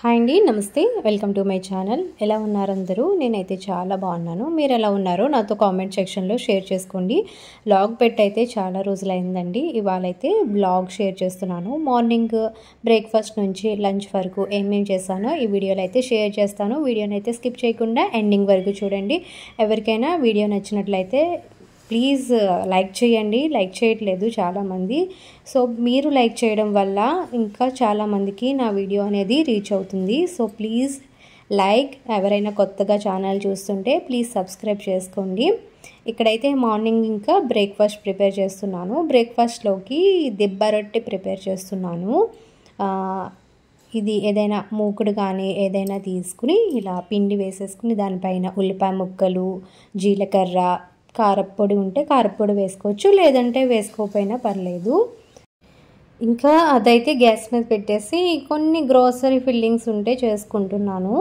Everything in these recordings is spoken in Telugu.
హాయ్ అండి, నమస్తే. Welcome to my channel. ఎలా ఉన్నారు అందరూ? నేనైతే చాలా బాగున్నాను. మీరు ఎలా ఉన్నారో నాతో కామెంట్ సెక్షన్లో షేర్ చేసుకోండి. వ్లాగ్ పెట్టయితే చాలా రోజులైందండి. ఇవాళైతే వ్లాగ్ షేర్ చేస్తున్నాను. మార్నింగ్ బ్రేక్ఫాస్ట్ నుంచి లంచ్ వరకు ఏమేమి చేశానో ఈ వీడియోలో అయితే షేర్ చేస్తాను. వీడియోని అయితే స్కిప్ చేయకుండా ఎండింగ్ వరకు చూడండి. ఎవరికైనా వీడియో నచ్చినట్లయితే ప్లీజ్ లైక్ చేయండి. లైక్ చేయట్లేదు చాలామంది. సో మీరు లైక్ చేయడం వల్ల ఇంకా చాలామందికి నా వీడియో అనేది రీచ్ అవుతుంది. So please like. ఎవరైనా కొత్తగా ఛానల్ చూస్తుంటే ప్లీజ్ సబ్స్క్రైబ్ చేసుకోండి. ఇక్కడైతే మార్నింగ్ ఇంకా బ్రేక్ఫాస్ట్ ప్రిపేర్ చేస్తున్నాను. బ్రేక్ఫాస్ట్లోకి దిబ్బ రొట్టె ప్రిపేర్ చేస్తున్నాను. ఇది ఏదైనా మూకుడు కానీ ఏదైనా తీసుకుని ఇలా పిండి వేసేసుకుని దానిపైన ఉల్లిపాయ ముక్కలు, జీలకర్ర, కారప్పొడి ఉంటే కారప్పొడి వేసుకోవచ్చు, లేదంటే వేసుకోకపోయినా పర్లేదు. ఇంకా అదైతే గ్యాస్ మీద పెట్టేసి కొన్ని గ్రోసరీ ఫిల్లింగ్స్ ఉంటే చేసుకుంటున్నాను.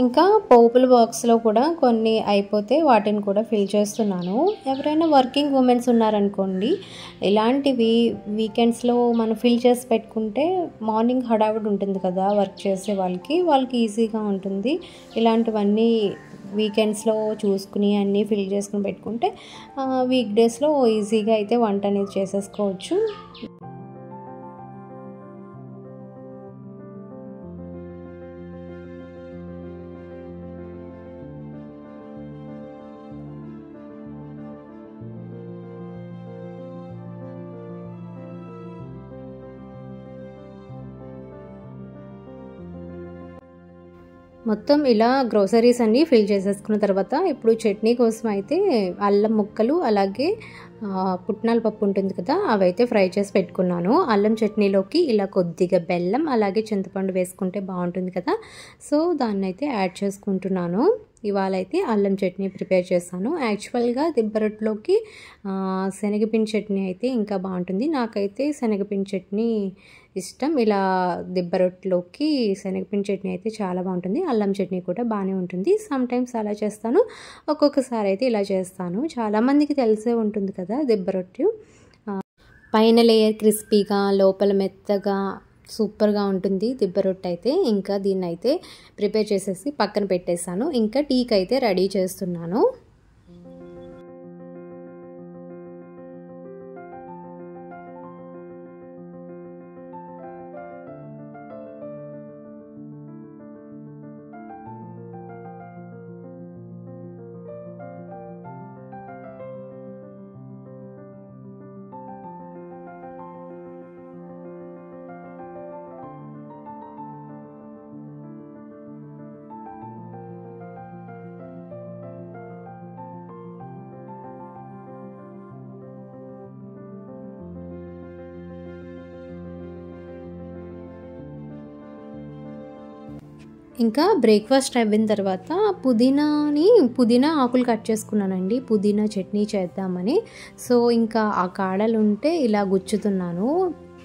ఇంకా పోపుల బాక్స్లో కూడా కొన్ని అయిపోతే వాటిని కూడా ఫిల్ చేస్తున్నాను. ఎవరైనా వర్కింగ్ ఉమెన్స్ ఉన్నారనుకోండి, ఇలాంటివి వీకెండ్స్లో మనం ఫిల్ చేసి పెట్టుకుంటే మార్నింగ్ హడావిడి ఉంటుంది కదా వర్క్ చేసే వాళ్ళకి ఈజీగా ఉంటుంది. ఇలాంటివన్నీ వీకెండ్స్లో చూసుకుని అన్నీ ఫిల్ చేసుకుని పెట్టుకుంటే వీక్ డేస్లో ఈజీగా అయితే వంట అనేది చేసేసుకోవచ్చు. మొత్తం ఇలా గ్రోసరీస్ అన్నీ ఫిల్ చేసేసుకున్న తర్వాత ఇప్పుడు చట్నీ కోసం అయితే అల్లం ముక్కలు అలాగే పుట్నాల పప్పు ఉంటుంది కదా, అవైతే ఫ్రై చేసి పెట్టుకున్నాను. అల్లం చట్నీలోకి ఇలా కొద్దిగా బెల్లం అలాగే చింతపండు వేసుకుంటే బాగుంటుంది కదా, సో దాన్ని అయితే యాడ్ చేసుకుంటున్నాను. ఇవాళ అయితే అల్లం చట్నీ ప్రిపేర్ చేస్తాను. యాక్చువల్గా దిబ్బరొట్టులోకి శనగపిండి చట్నీ అయితే ఇంకా బాగుంటుంది. నాకైతే శనగపిండి చట్నీ ఇష్టం. ఇలా దిబ్బరొట్టులోకి శనగపిండి చట్నీ అయితే చాలా బాగుంటుంది. అల్లం చట్నీ కూడా బాగానే ఉంటుంది. సమ్టైమ్స్ అలా చేస్తాను, ఒక్కొక్కసారి అయితే ఇలా చేస్తాను. చాలామందికి తెలిసే ఉంటుంది కదా దిబ్బరొట్టు. పైన లేయర్ క్రిస్పీగా లోపల మెత్తగా సూపర్గా ఉంటుంది దిబ్బరొట్టు అయితే. ఇంకా దీన్ని అయితే ప్రిపేర్ చేసేసి పక్కన పెట్టేసాను. ఇంకా టీకి అయితే రెడీ చేస్తున్నాను. ఇంకా బ్రేక్ఫాస్ట్ అయిన తర్వాత పుదీనా ఆకులు కట్ చేసుకున్నానండి. పుదీనా చట్నీ చేద్దామని. సో ఇంకా ఆ కాడలు ఉంటే ఇలా గుచ్చుతున్నాను.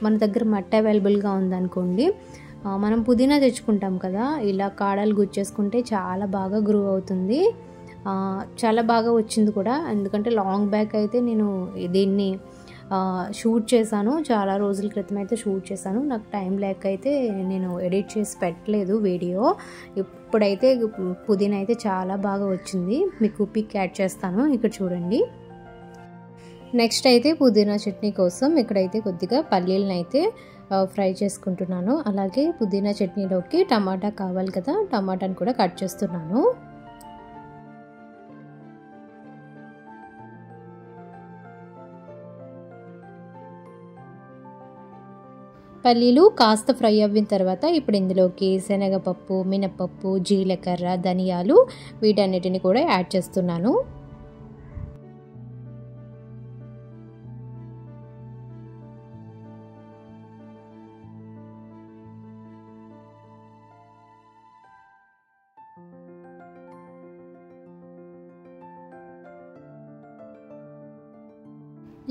మన దగ్గర మట్టి అవైలబుల్గా ఉందనుకోండి, మనం పుదీనా తెచ్చుకుంటాం కదా, ఇలా కాడలు గుచ్చేసుకుంటే చాలా బాగా గ్రో అవుతుంది. చాలా బాగా వచ్చింది కూడా. ఎందుకంటే లాంగ్ బ్యాక్ అయితే నేను దీన్ని షూట్ చేశాను, చాలా రోజుల క్రితం అయితే షూట్ చేశాను. నాకు టైం లేక అయితే నేను ఎడిట్ చేసి పెట్టలేదు వీడియో. ఇప్పుడైతే పుదీనా అయితే చాలా బాగా వచ్చింది. మీకు పిక్ యాడ్ చేస్తాను, ఇక్కడ చూడండి. నెక్స్ట్ అయితే పుదీనా చట్నీ కోసం ఇక్కడైతే కొద్దిగా పల్లీలను అయితే ఫ్రై చేసుకుంటున్నాను. అలాగే పుదీనా చట్నీలోకి టమాటా కావాలి కదా, టమాటాని కూడా కట్ చేస్తున్నాను. పల్లీలు కాస్త ఫ్రై అయిన తర్వాత ఇప్పుడు ఇందులోకి శనగపప్పు, మినపప్పు, జీలకర్ర, ధనియాలు వీటన్నిటిని కూడా యాడ్ చేస్తున్నాను.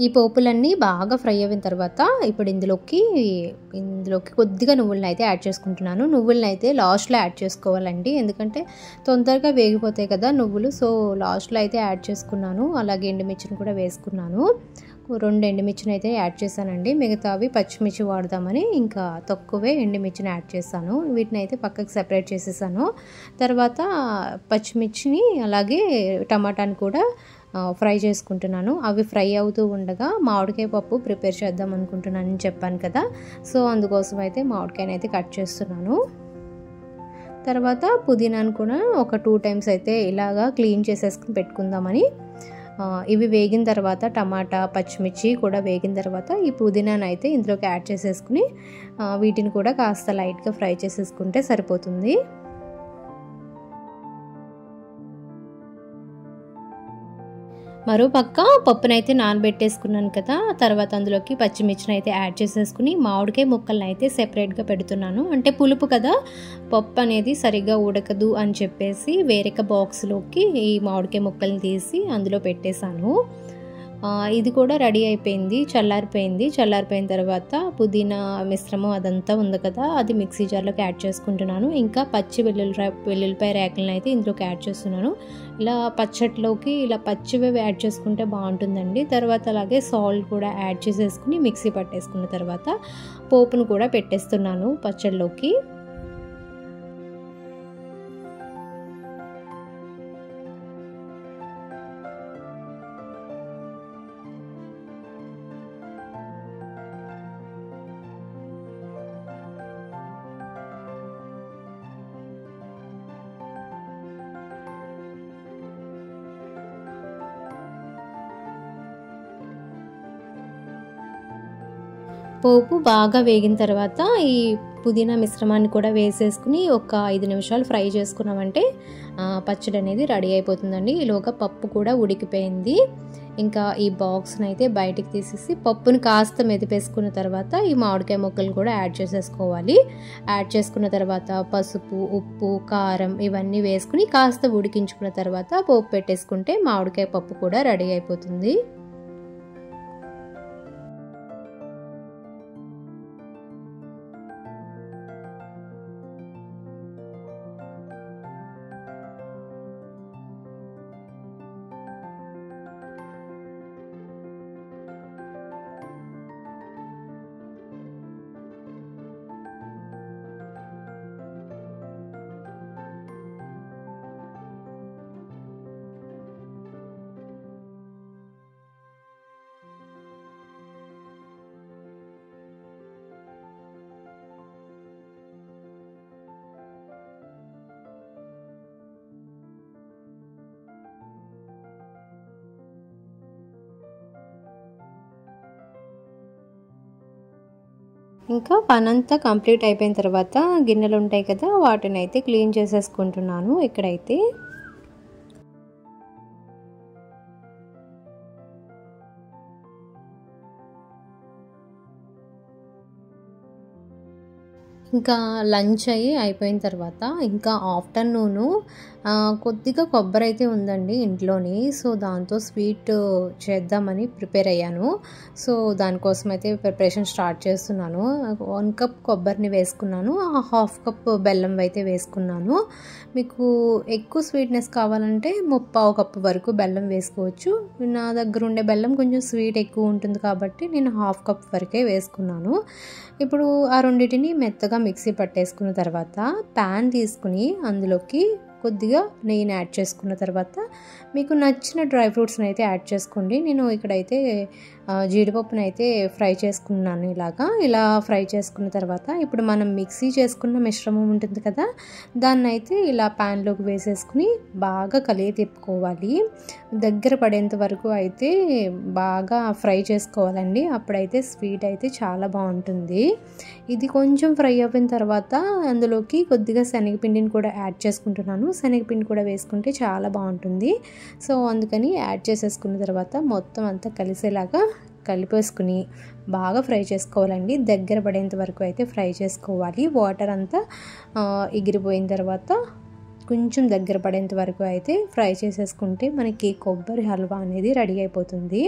ఈ పోపులన్నీ బాగా ఫ్రై అయిన తర్వాత ఇప్పుడు ఇందులోకి కొద్దిగా నువ్వులను అయితే యాడ్ చేసుకుంటున్నాను. నువ్వులను అయితే లాస్ట్లో యాడ్ చేసుకోవాలండి, ఎందుకంటే తొందరగా వేగిపోతాయి కదా నువ్వులు. సో లాస్ట్లో అయితే యాడ్ చేసుకున్నాను. అలాగే ఎండుమిర్చిని కూడా వేసుకున్నాను. 2 ఎండుమిర్చిని అయితే యాడ్ చేశానండి. మిగతావి పచ్చిమిర్చి వాడదామని ఇంకా తక్కువే ఎండుమిర్చిని యాడ్ చేశాను. వీటిని అయితే పక్కకు సెపరేట్ చేసేసాను. తర్వాత పచ్చిమిర్చిని అలాగే టమాటాని కూడా ఫ్రై చేసుకుంటున్నాను. అవి ఫ్రై అవుతూ ఉండగా మామిడికాయ పప్పు ప్రిపేర్ చేద్దాం అనుకుంటున్నానని చెప్పాను కదా. సో అందుకోసం అయితే మామిడికాయని అయితే కట్ చేస్తున్నాను. తర్వాత పుదీనాను కూడా ఒక 2 టైమ్స్ అయితే ఇలాగా క్లీన్ చేసేసుకుని పెట్టుకుందామని, ఇవి వేగిన తర్వాత టమాటా పచ్చిమిర్చి కూడా వేగిన తర్వాత ఈ పుదీనాను అయితే ఇందులోకి యాడ్ చేసేసుకుని వీటిని కూడా కాస్త లైట్గా ఫ్రై చేసేసుకుంటే సరిపోతుంది. మరో పక్క పప్పునైతే నానబెట్టేసుకున్నాను కదా. తర్వాత అందులోకి పచ్చిమిర్చిని అయితే యాడ్ చేసేసుకుని మామిడికాయ ముక్కలను అయితే సెపరేట్గా పెడుతున్నాను. అంటే పులుపు కదా, పప్పు అనేది సరిగ్గా ఉడకదు అని చెప్పేసి వేరొక బాక్స్లోకి ఈ మామిడికాయ ముక్కల్ని తీసి అందులో పెట్టేశాను. ఇది కూడా రెడీ అయిపోయింది, చల్లారిపోయిన తర్వాత పుదీనా మిశ్రమం అదంతా ఉంది కదా, అది మిక్సీ జార్లోకి యాడ్ చేసుకుంటున్నాను. ఇంకా పచ్చి వెల్లుల్లిపాయ రేకలను అయితే ఇందులోకి యాడ్ చేస్తున్నాను. ఇలా పచ్చట్లోకి ఇలా పచ్చివే యాడ్ చేసుకుంటే బాగుంటుందండి. తర్వాత అలాగే సాల్ట్ కూడా యాడ్ చేసేసుకుని మిక్సీ పట్టేసుకున్న తర్వాత పోపును కూడా పెట్టేస్తున్నాను పచ్చడిలోకి. పోపు బాగా వేగిన తర్వాత ఈ పుదీనా మిశ్రమాన్ని కూడా వేసేసుకుని ఒక 5 నిమిషాలు ఫ్రై చేసుకున్నామంటే పచ్చడి అనేది రెడీ అయిపోతుందండి. ఈలోగా పప్పు కూడా ఉడికిపోయింది. ఇంకా ఈ బాక్స్ని అయితే బయటికి తీసేసి పప్పుని కాస్త మెదిపేసుకున్న తర్వాత ఈ మామిడికాయ ముక్కలు కూడా యాడ్ చేసేసుకోవాలి. యాడ్ చేసుకున్న తర్వాత పసుపు, ఉప్పు, కారం ఇవన్నీ వేసుకుని కాస్త ఉడికించుకున్న తర్వాత పోపు పెట్టేసుకుంటే మామిడికాయ పప్పు కూడా రెడీ అయిపోతుంది. ఇంకా పనంతా కంప్లీట్ అయిపోయిన తర్వాత గిన్నెలు ఉంటాయి కదా, వాటిని అయితే క్లీన్ చేసేసుకుంటున్నాను ఇక్కడైతే. ఇంకా లంచ్ అయిపోయిన తర్వాత ఇంకా ఆఫ్టర్నూను కొద్దిగా కొబ్బరి అయితే ఉందండి ఇంట్లోని. సో దాంతో స్వీట్ చేద్దామని ప్రిపేర్ అయ్యాను. సో దానికోసం అయితే ప్రిపరేషన్ స్టార్ట్ చేస్తున్నాను. 1 కప్ కొబ్బరిని వేసుకున్నాను, 1/2 కప్ బెల్లం అయితే వేసుకున్నాను. మీకు ఎక్కువ స్వీట్నెస్ కావాలంటే 3/4 కప్ వరకు బెల్లం వేసుకోవచ్చు. నా దగ్గర ఉండే బెల్లం కొంచెం స్వీట్ ఎక్కువ ఉంటుంది కాబట్టి నేను 1/2 కప్ వరకే వేసుకున్నాను. ఇప్పుడు ఆ రెండింటిని మెత్తగా మిక్సీ పట్టేసుకున్న తర్వాత ప్యాన్ తీసుకుని అందులోకి కొద్దిగా నెయ్యిని యాడ్ చేసుకున్న తర్వాత మీకు నచ్చిన డ్రై ఫ్రూట్స్ని అయితే యాడ్ చేసుకోండి. నేను ఇక్కడైతే జీడిపప్పును అయితే ఫ్రై చేసుకున్నాను. ఇలా ఫ్రై చేసుకున్న తర్వాత ఇప్పుడు మనం మిక్సీ చేసుకున్న మిశ్రమం ఉంటుంది కదా, దాన్ని అయితే ఇలా ప్యాన్లోకి వేసేసుకుని బాగా తిప్పుకోవాలి. దగ్గర పడేంత వరకు అయితే బాగా ఫ్రై చేసుకోవాలండి. అప్పుడైతే స్వీట్ అయితే చాలా బాగుంటుంది. ఇది కొంచెం ఫ్రై అయిపోయిన తర్వాత అందులోకి కొద్దిగా శనగపిండిని కూడా యాడ్ చేసుకుంటున్నాను. శనగపిండి కూడా వేసుకుంటే చాలా బాగుంటుంది. సో అందుకని యాడ్ చేసేసుకున్న తర్వాత మొత్తం అంతా కలిసేలాగా కలిపేసుకుని బాగా ఫ్రై చేసుకోవాలండి. దగ్గర పడేంత వరకు అయితే ఫ్రై చేసుకోవాలి. వాటర్ అంతా ఎగిరిపోయిన తర్వాత కొంచెం దగ్గర పడేంత వరకు అయితే ఫ్రై చేసేసుకుంటే మనకి కొబ్బరి హల్వా అనేది రెడీ అయిపోతుంది.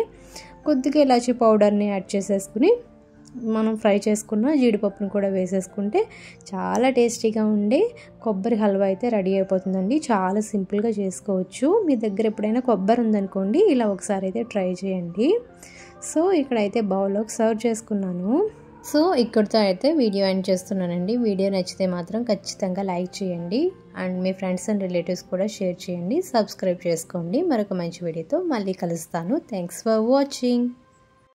కొద్దిగా ఇలాచీ పౌడర్ని యాడ్ చేసేసుకుని మనం ఫ్రై చేసుకున్న జీడిపప్పును కూడా వేసేసుకుంటే చాలా టేస్టీగా ఉండే కొబ్బరి హల్వా అయితే రెడీ అయిపోతుందండి. చాలా సింపుల్గా చేసుకోవచ్చు. మీ దగ్గర ఎప్పుడైనా కొబ్బరి ఉందనుకోండి, ఇలా ఒకసారి అయితే ట్రై చేయండి. సో ఇక్కడైతే బౌల్లోకి సర్వ్ చేసుకున్నాను. సో ఇక్కడితో అయితే వీడియో ఎండ్ చేస్తున్నానండి. వీడియో నచ్చితే మాత్రం ఖచ్చితంగా లైక్ చేయండి and me friends and relatives కూడా షేర్ చేయండి. సబ్స్క్రైబ్ చేసుకోండి. మరొక మంచి వీడియోతో మళ్ళీ కలుస్తాను. Thanks for watching.